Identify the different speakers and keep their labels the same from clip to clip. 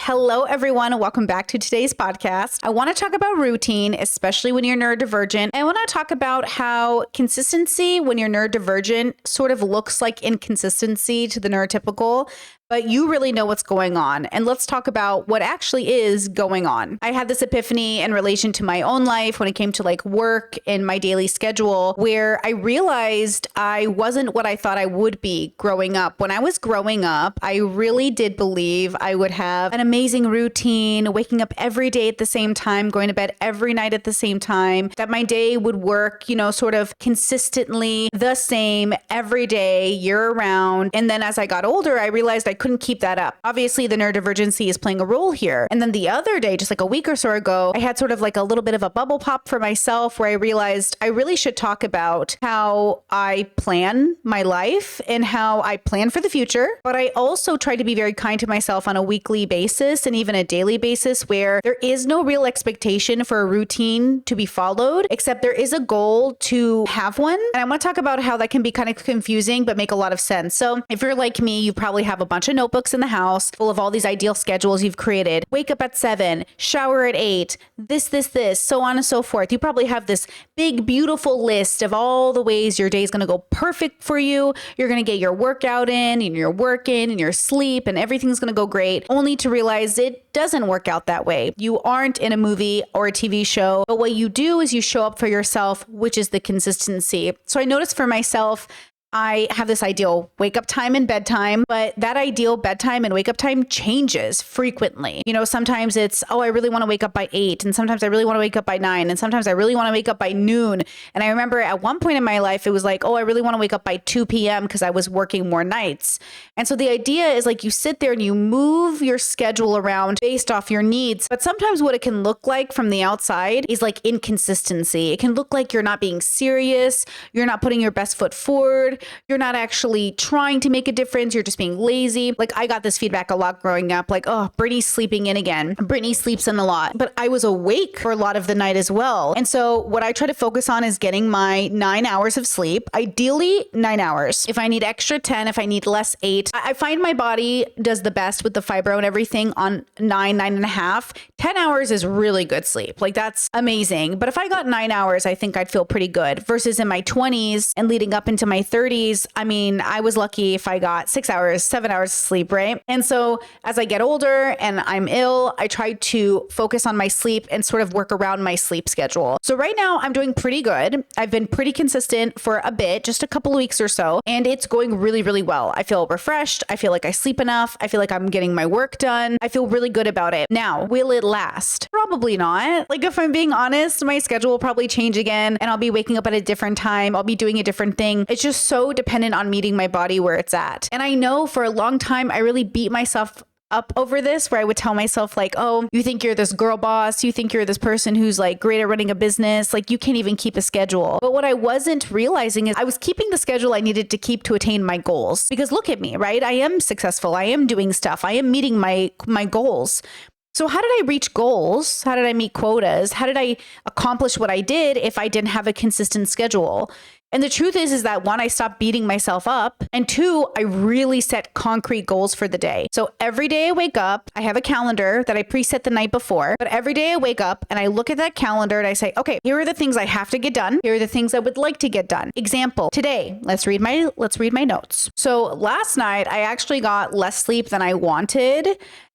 Speaker 1: Hello, everyone, and welcome back to today's podcast. I want to talk about routine, especially when you're neurodivergent. I want to talk about how consistency when you're neurodivergent sort of looks like inconsistency to the neurotypical, but you really know what's going on. And let's talk about what actually is going on. I had this epiphany in relation to my own life when it came to like work and my daily schedule, where I realized I wasn't what I thought I would be growing up. When I was growing up, I really did believe I would have an amazing routine, waking up every day at the same time, going to bed every night at the same time, that my day would work, sort of consistently the same every day, year round. And then as I got older, I realized I couldn't keep that up. Obviously, the neurodivergency is playing a role here. And then the other day, just like a week or so ago, I had sort of like a little bit of a bubble pop for myself where I realized I really should talk about how I plan my life and how I plan for the future. But I also try to be very kind to myself on a weekly basis and even a daily basis where there is no real expectation for a routine to be followed, except there is a goal to have one. And I want to talk about how that can be kind of confusing, but make a lot of sense. So if you're like me, you probably have a bunch of notebooks in the house full of all these ideal schedules you've created. Wake up at 7, shower at 8, this, so on and so forth. You probably have this big, beautiful list of all the ways your day is going to go perfect for you. You're going to get your workout in and your work in and your sleep and everything's going to go great, only to realize it doesn't work out that way. You aren't in a movie or a TV show, but what you do is you show up for yourself, which is the consistency. So I noticed for myself, I have this ideal wake up time and bedtime, but that ideal bedtime and wake up time changes frequently. Sometimes it's, I really want to wake up by 8. And sometimes I really want to wake up by 9. And sometimes I really want to wake up by noon. And I remember at one point in my life, it was like, I really want to wake up by 2 p.m. because I was working more nights. And so the idea is like you sit there and you move your schedule around based off your needs. But sometimes what it can look like from the outside is like inconsistency. It can look like you're not being serious. You're not putting your best foot forward. You're not actually trying to make a difference. You're just being lazy. Like I got this feedback a lot growing up, like, Brittany's sleeping in again. Brittany sleeps in a lot, but I was awake for a lot of the night as well. And so what I try to focus on is getting my 9 hours of sleep, ideally 9 hours. If I need extra 10, if I need less 8, I find my body does the best with the fibro and everything on 9.5. 10 hours is really good sleep. Like that's amazing. But if I got 9 hours, I think I'd feel pretty good versus in my 20s and leading up into my 30s. I was lucky if I got 6 hours, 7 hours of sleep, right? And so as I get older and I'm ill, I try to focus on my sleep and sort of work around my sleep schedule. So right now I'm doing pretty good. I've been pretty consistent for a bit, just a couple of weeks or so, and it's going really, really well. I feel refreshed. I feel like I sleep enough. I feel like I'm getting my work done. I feel really good about it. Now, will it last? Probably not. Like if I'm being honest, my schedule will probably change again and I'll be waking up at a different time. I'll be doing a different thing. It's just so dependent on meeting my body where it's at. And I know for a long time, I really beat myself up over this, where I would tell myself like, you think you're this girl boss. You think you're this person who's like great at running a business. Like you can't even keep a schedule. But what I wasn't realizing is I was keeping the schedule I needed to keep to attain my goals. Because look at me, right? I am successful. I am doing stuff. I am meeting my goals. So how did I reach goals? How did I meet quotas? How did I accomplish what I did if I didn't have a consistent schedule? And the truth is that 1, I stopped beating myself up. And 2, I really set concrete goals for the day. So every day I wake up, I have a calendar that I preset the night before. But every day I wake up and I look at that calendar and I say, okay, here are the things I have to get done. Here are the things I would like to get done. Example, today, let's read my notes. So last night, I actually got less sleep than I wanted.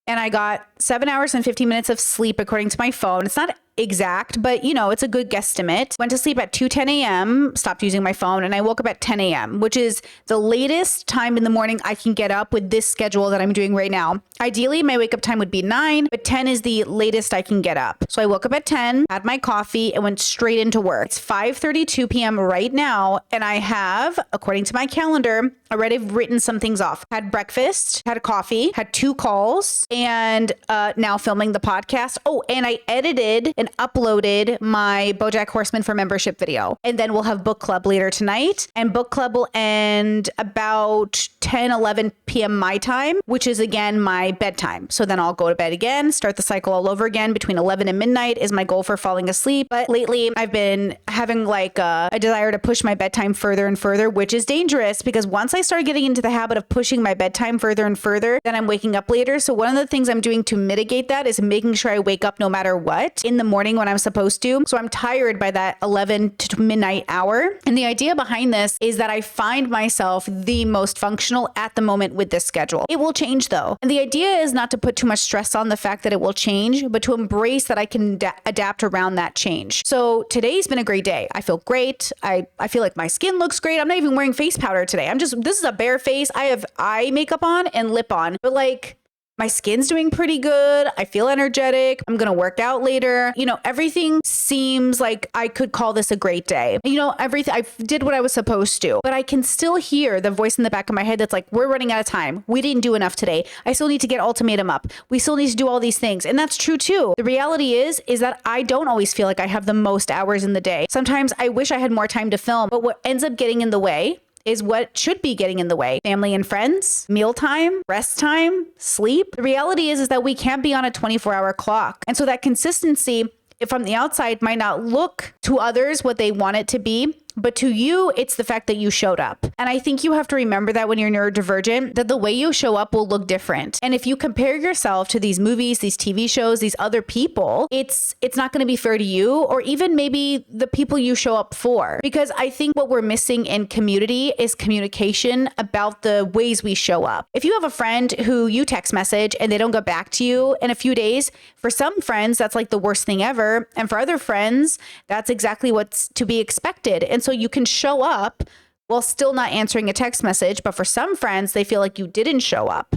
Speaker 1: And I got 7 hours and 15 minutes of sleep according to my phone. It's not exact, but it's a good guesstimate. Went to sleep at 2:10 a.m., stopped using my phone, and I woke up at 10 a.m., which is the latest time in the morning I can get up with this schedule that I'm doing right now. Ideally, my wake up time would be 9, but 10 is the latest I can get up. So I woke up at 10, had my coffee, and went straight into work. It's 5:32 p.m. right now, and I have, according to my calendar, already written some things off. Had breakfast, had a coffee, had 2 calls, and now filming the podcast. Oh, and I edited and uploaded my BoJack Horseman for membership video. And then we'll have book club later tonight. And book club will end about 10, 11 p.m. my time, which is again my bedtime. So then I'll go to bed again, start the cycle all over again. Between 11 and midnight is my goal for falling asleep. But lately I've been having like a desire to push my bedtime further and further, which is dangerous because once I start getting into the habit of pushing my bedtime further and further, then I'm waking up later. So one of the things I'm doing to mitigate that is making sure I wake up no matter what in the morning when I'm supposed to. So I'm tired by that 11 to midnight hour. And the idea behind this is that I find myself the most functional at the moment with this schedule. It will change though. And the idea is not to put too much stress on the fact that it will change, but to embrace that I can adapt around that change. So today's been a great day. I feel great. I feel like my skin looks great. I'm not even wearing face powder today. This is a bare face. I have eye makeup on and lip on, but like, my skin's doing pretty good. I feel energetic. I'm going to work out later. Everything seems like I could call this a great day. Everything, I did what I was supposed to, but I can still hear the voice in the back of my head that's like, we're running out of time. We didn't do enough today. I still need to get ultimatum up. We still need to do all these things. And that's true too. The reality is that I don't always feel like I have the most hours in the day. Sometimes I wish I had more time to film, but what ends up getting in the way is what should be getting in the way. Family and friends, mealtime, rest time, sleep. The reality is that we can't be on a 24-hour clock. And so that consistency, if from the outside, might not look to others what they want it to be, but to you, it's the fact that you showed up. And I think you have to remember that when you're neurodivergent, that the way you show up will look different. And if you compare yourself to these movies, these TV shows, these other people, it's not going to be fair to you or even maybe the people you show up for. Because I think what we're missing in community is communication about the ways we show up. If you have a friend who you text message and they don't get back to you in a few days, for some friends, that's like the worst thing ever. And for other friends, that's exactly what's to be expected. And so you can show up while still not answering a text message. But for some friends, they feel like you didn't show up.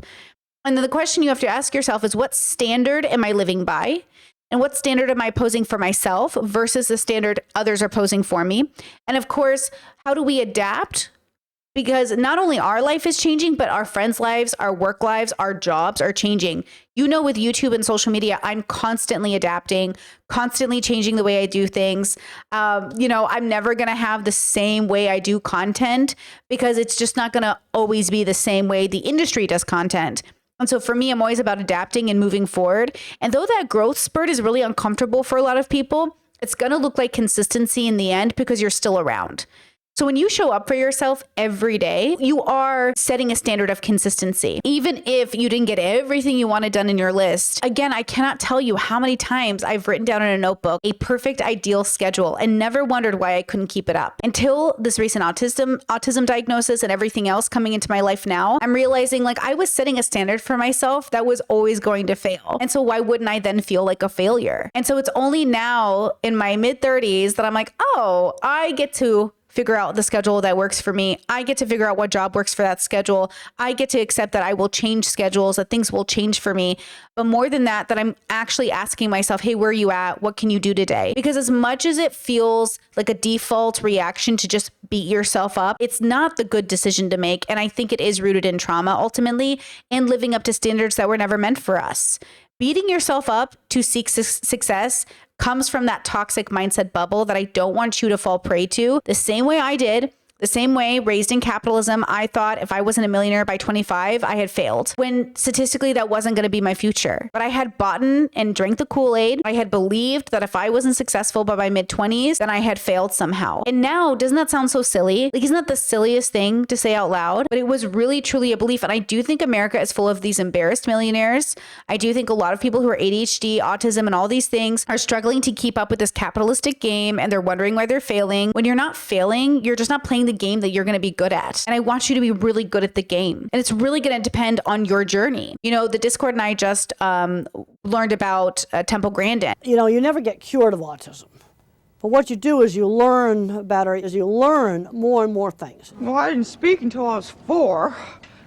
Speaker 1: And then the question you have to ask yourself is, what standard am I living by? And what standard am I posing for myself versus the standard others are posing for me? And of course, how do we adapt? Because not only our life is changing, but our friends' lives, our work lives, our jobs are changing. With YouTube and social media, I'm constantly adapting, constantly changing the way I do things. I'm never going to have the same way I do content because it's just not going to always be the same way the industry does content. And so for me, I'm always about adapting and moving forward. And though that growth spurt is really uncomfortable for a lot of people, it's going to look like consistency in the end because you're still around. So when you show up for yourself every day, you are setting a standard of consistency. Even if you didn't get everything you wanted done in your list. Again, I cannot tell you how many times I've written down in a notebook a perfect ideal schedule and never wondered why I couldn't keep it up. Until this recent autism diagnosis and everything else coming into my life now, I'm realizing like I was setting a standard for myself that was always going to fail. And so why wouldn't I then feel like a failure? And so it's only now in my mid-30s that I'm like, oh, I get to figure out the schedule that works for me. I get to figure out what job works for that schedule. I get to accept that I will change schedules, that things will change for me. But more than that I'm actually asking myself, hey, where are you at? What can you do today? Because as much as it feels like a default reaction to just beat yourself up, it's not the good decision to make. And I think it is rooted in trauma ultimately and living up to standards that were never meant for us. Beating yourself up to seek success comes from that toxic mindset bubble that I don't want you to fall prey to. The same way I did, the same way raised in capitalism, I thought if I wasn't a millionaire by 25, I had failed. When statistically that wasn't going to be my future. But I had bought and drank the Kool-Aid. I had believed that if I wasn't successful by my mid-20s, then I had failed somehow. And now, doesn't that sound so silly? Like, isn't that the silliest thing to say out loud? But it was really, truly a belief. And I do think America is full of these embarrassed millionaires. I do think a lot of people who are ADHD, autism, and all these things are struggling to keep up with this capitalistic game. And they're wondering why they're failing. When you're not failing, you're just not playing the game that you're going to be good at. And I want you to be really good at the game. And it's really going to depend on your journey. The Discord and I just learned about Temple Grandin.
Speaker 2: You never get cured of autism. But what you do is you learn better, you learn more and more things.
Speaker 3: Well, I didn't speak until I was 4.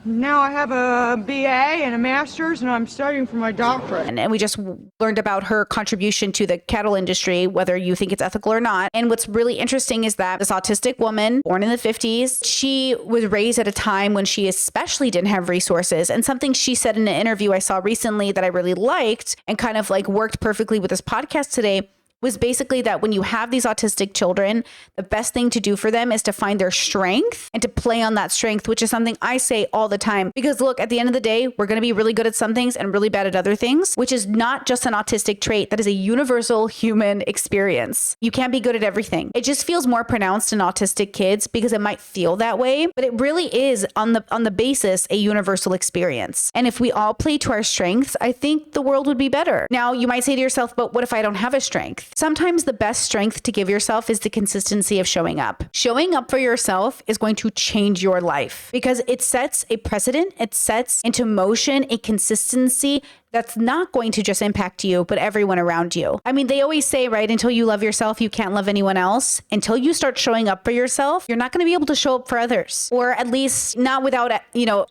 Speaker 3: Now I have a BA and a master's, and I'm studying for my doctorate.
Speaker 1: And we just learned about her contribution to the cattle industry, whether you think it's ethical or not. And what's really interesting is that this autistic woman, born in the 50s, she was raised at a time when she especially didn't have resources. And something she said in an interview I saw recently that I really liked and kind of like worked perfectly with this podcast today was basically that when you have these autistic children, the best thing to do for them is to find their strength and to play on that strength, which is something I say all the time. Because look, at the end of the day, we're going to be really good at some things and really bad at other things, which is not just an autistic trait. That is a universal human experience. You can't be good at everything. It just feels more pronounced in autistic kids because it might feel that way, but it really is on the basis a universal experience. And if we all play to our strengths, I think the world would be better. Now, you might say to yourself, but what if I don't have a strength? Sometimes the best strength to give yourself is the consistency of showing up. Showing up for yourself is going to change your life because it sets a precedent. It sets into motion a consistency that's not going to just impact you, but everyone around you. I mean, they always say, right, until you love yourself, you can't love anyone else. Until you start showing up for yourself, you're not going to be able to show up for others, or at least not without,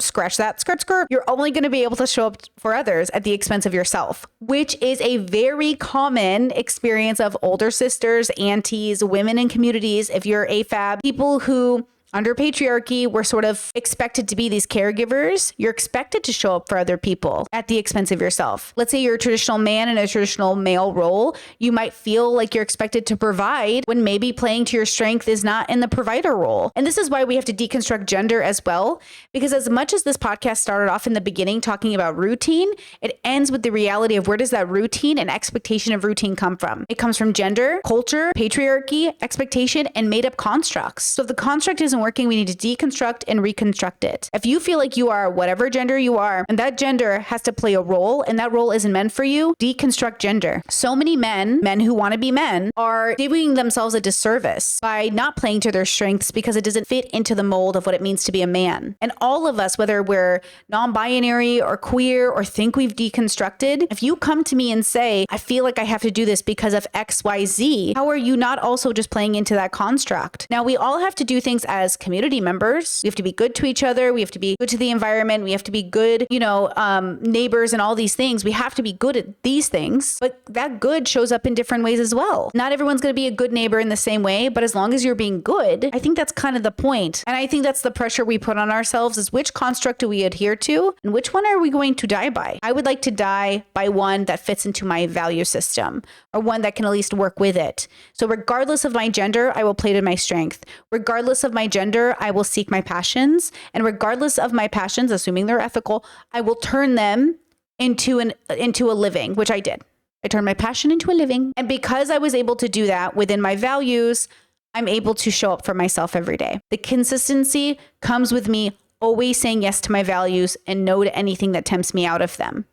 Speaker 1: scratch that, skirt. You're only going to be able to show up for others at the expense of yourself, which is a very common experience of older sisters, aunties, women in communities. If you're AFAB, people who under patriarchy, we're sort of expected to be these caregivers. You're expected to show up for other people at the expense of yourself. Let's say you're a traditional man in a traditional male role. You might feel like you're expected to provide when maybe playing to your strength is not in the provider role. And this is why we have to deconstruct gender as well, because as much as this podcast started off in the beginning talking about routine, it ends with the reality of where does that routine and expectation of routine come from? It comes from gender, culture, patriarchy, expectation, and made up constructs. So if the construct isn't working, we need to deconstruct and reconstruct it. If you feel like you are whatever gender you are, and that gender has to play a role, and that role isn't meant for you, deconstruct gender. So many men who want to be men, are doing themselves a disservice by not playing to their strengths because it doesn't fit into the mold of what it means to be a man. And all of us, whether we're non-binary or queer or think we've deconstructed, if you come to me and say, I feel like I have to do this because of XYZ, how are you not also just playing into that construct? Now, we all have to do things as community members. We have to be good to each other. We have to be good to the environment. We have to be good, neighbors and all these things. We have to be good at these things, but that good shows up in different ways as well. Not everyone's going to be a good neighbor in the same way, but as long as you're being good, I think that's kind of the point. And I think that's the pressure we put on ourselves is which construct do we adhere to and which one are we going to die by? I would like to die by one that fits into my value system or one that can at least work with it. So regardless of my gender, I will play to my strength. Regardless of my gender, I will seek my passions. And regardless of my passions, assuming they're ethical, I will turn them into a living, which I did. I turned my passion into a living. And because I was able to do that within my values, I'm able to show up for myself every day. The consistency comes with me always saying yes to my values and no to anything that tempts me out of them.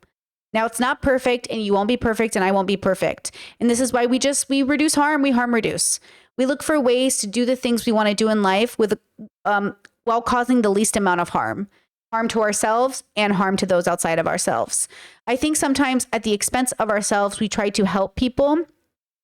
Speaker 1: Now, it's not perfect and you won't be perfect and I won't be perfect. And this is why we reduce harm, we harm reduce. We look for ways to do the things we want to do in life with while causing the least amount of harm to ourselves and harm to those outside of ourselves. I think sometimes at the expense of ourselves, we try to help people,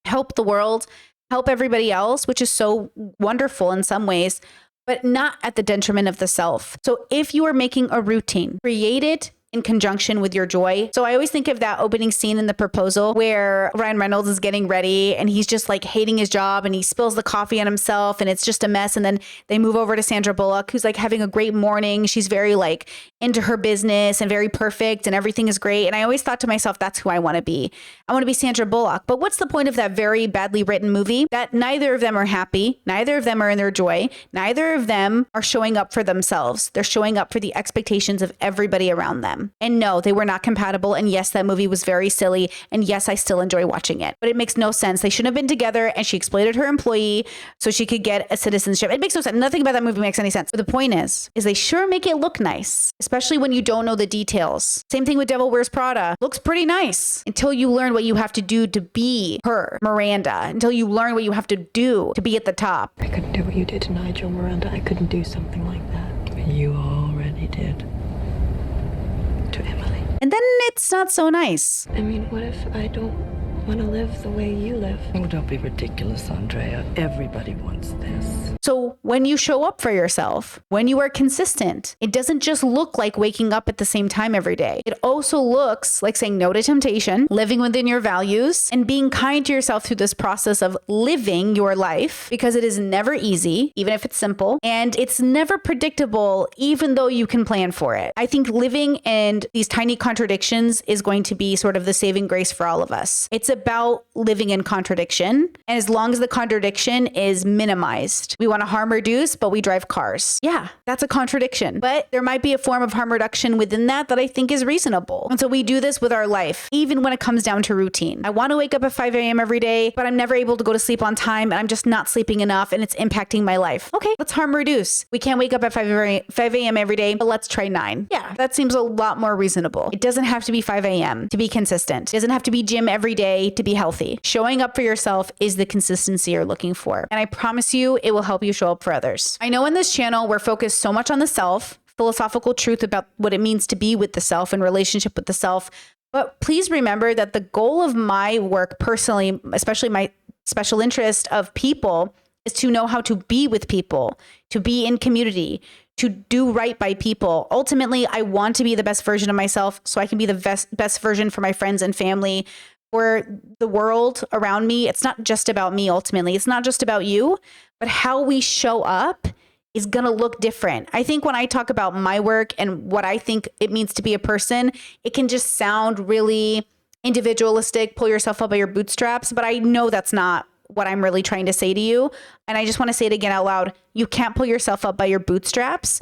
Speaker 1: help the world, help everybody else, which is so wonderful in some ways, but not at the detriment of the self. So if you are making a routine, create it in conjunction with your joy. So I always think of that opening scene in The Proposal where Ryan Reynolds is getting ready and he's just like hating his job and he spills the coffee on himself and it's just a mess. And then they move over to Sandra Bullock, who's like having a great morning. She's very like into her business and very perfect and everything is great. And I always thought to myself, that's who I want to be. I want to be Sandra Bullock. But what's the point of that very badly written movie? That neither of them are happy. Neither of them are in their joy. Neither of them are showing up for themselves. They're showing up for the expectations of everybody around them. And no, they were not compatible. And yes, that movie was very silly. And yes, I still enjoy watching it. But it makes no sense. They shouldn't have been together. And she exploited her employee so she could get a citizenship. It makes no sense. Nothing about that movie makes any sense. But the point is they sure make it look nice, especially when you don't know the details. Same thing with Devil Wears Prada. Looks pretty nice until you learn what you have to do to be her, Miranda, until you learn what you have to do to be at the top.
Speaker 4: I couldn't do what you did to Nigel, Miranda. I couldn't do something like that. You already did. To Emily.
Speaker 1: And then it's not so nice.
Speaker 4: I mean, what if I don't want to live the way you live?
Speaker 5: Oh, don't be ridiculous, Andrea. Everybody wants this.
Speaker 1: So when you show up for yourself, when you are consistent, it doesn't just look like waking up at the same time every day. It also looks like saying no to temptation, living within your values, and being kind to yourself through this process of living your life, because it is never easy, even if it's simple, and it's never predictable, even though you can plan for it. I think living in these tiny contradictions is going to be sort of the saving grace for all of us. It's about living in contradiction. And as long as the contradiction is minimized, we want to harm reduce, but we drive cars. Yeah, that's a contradiction. But there might be a form of harm reduction within that I think is reasonable. And so we do this with our life, even when it comes down to routine. I want to wake up at 5 a.m. every day, but I'm never able to go to sleep on time and I'm just not sleeping enough and it's impacting my life. Okay, let's harm reduce. We can't wake up at 5 a.m. every day, but let's try 9. Yeah, that seems a lot more reasonable. It doesn't have to be 5 a.m. to be consistent. It doesn't have to be gym every day to be healthy. Showing up for yourself is the consistency you're looking for. And I promise you, it will help you show up for others. I know in this channel, we're focused so much on the self, philosophical truth about what it means to be with the self and relationship with the self. But please remember that the goal of my work personally, especially my special interest of people, is to know how to be with people, to be in community, to do right by people. Ultimately, I want to be the best version of myself so I can be the best version for my friends and family, for the world around me. It's not just about me, ultimately. It's not just about you, but how we show up is going to look different. I think when I talk about my work and what I think it means to be a person, it can just sound really individualistic, pull yourself up by your bootstraps, but I know that's not what I'm really trying to say to you. And I just want to say it again out loud. You can't pull yourself up by your bootstraps,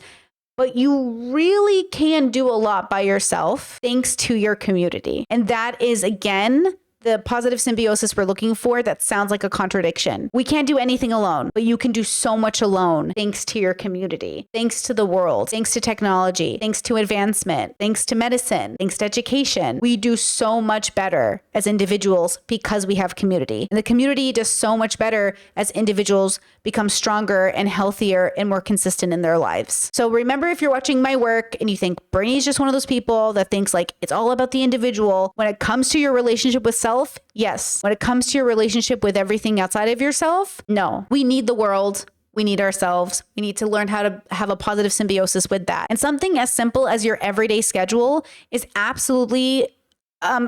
Speaker 1: but you really can do a lot by yourself thanks to your community. And that is, again, the positive symbiosis we're looking for. That sounds like a contradiction. We can't do anything alone, but you can do so much alone thanks to your community, thanks to the world, thanks to technology, thanks to advancement, thanks to medicine, thanks to education. We do so much better as individuals because we have community. And the community does so much better as individuals become stronger and healthier and more consistent in their lives. So remember, if you're watching my work and you think Brittany's just one of those people that thinks like it's all about the individual, when it comes to your relationship with self, yes. When it comes to your relationship with everything outside of yourself, no. We need the world. We need ourselves. We need to learn how to have a positive symbiosis with that. And something as simple as your everyday schedule is absolutely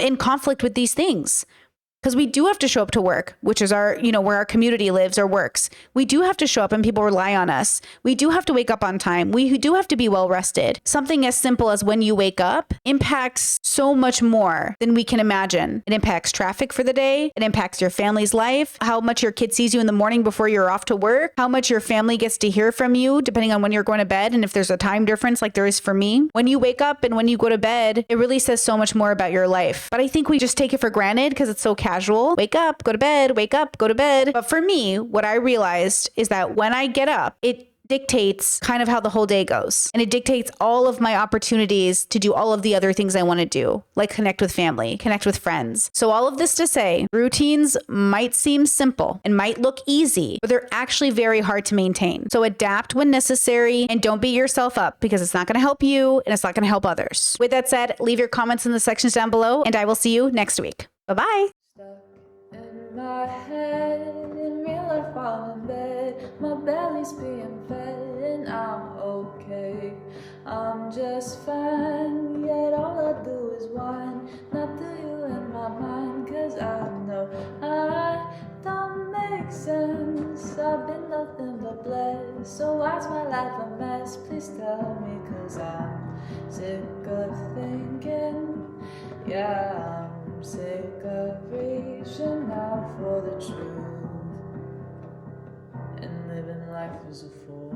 Speaker 1: in conflict with these things. Because we do have to show up to work, which is our, where our community lives or works. We do have to show up and people rely on us. We do have to wake up on time. We do have to be well rested. Something as simple as when you wake up impacts so much more than we can imagine. It impacts traffic for the day. It impacts your family's life, how much your kid sees you in the morning before you're off to work, how much your family gets to hear from you, depending on when you're going to bed. And if there's a time difference like there is for me, when you wake up and when you go to bed, it really says so much more about your life. But I think we just take it for granted because it's so casual. Wake up, go to bed, wake up, go to bed. But for me, what I realized is that when I get up, it dictates kind of how the whole day goes. And it dictates all of my opportunities to do all of the other things I want to do, like connect with family, connect with friends. So all of this to say, routines might seem simple and might look easy, but they're actually very hard to maintain. So adapt when necessary and don't beat yourself up because it's not going to help you and it's not going to help others. With that said, leave your comments in the sections down below and I will see you next week. Bye-bye.
Speaker 6: In my head, in real life while in bed, my belly's being fed and I'm okay. I'm just fine, yet all I do is whine. Not to you in my mind, cause I know I don't make sense. I've been nothing but blessed, so why's my life a mess? Please tell me, cause I'm sick of thinking, yeah, I'm sick of reaching out for the truth and living life as a fool.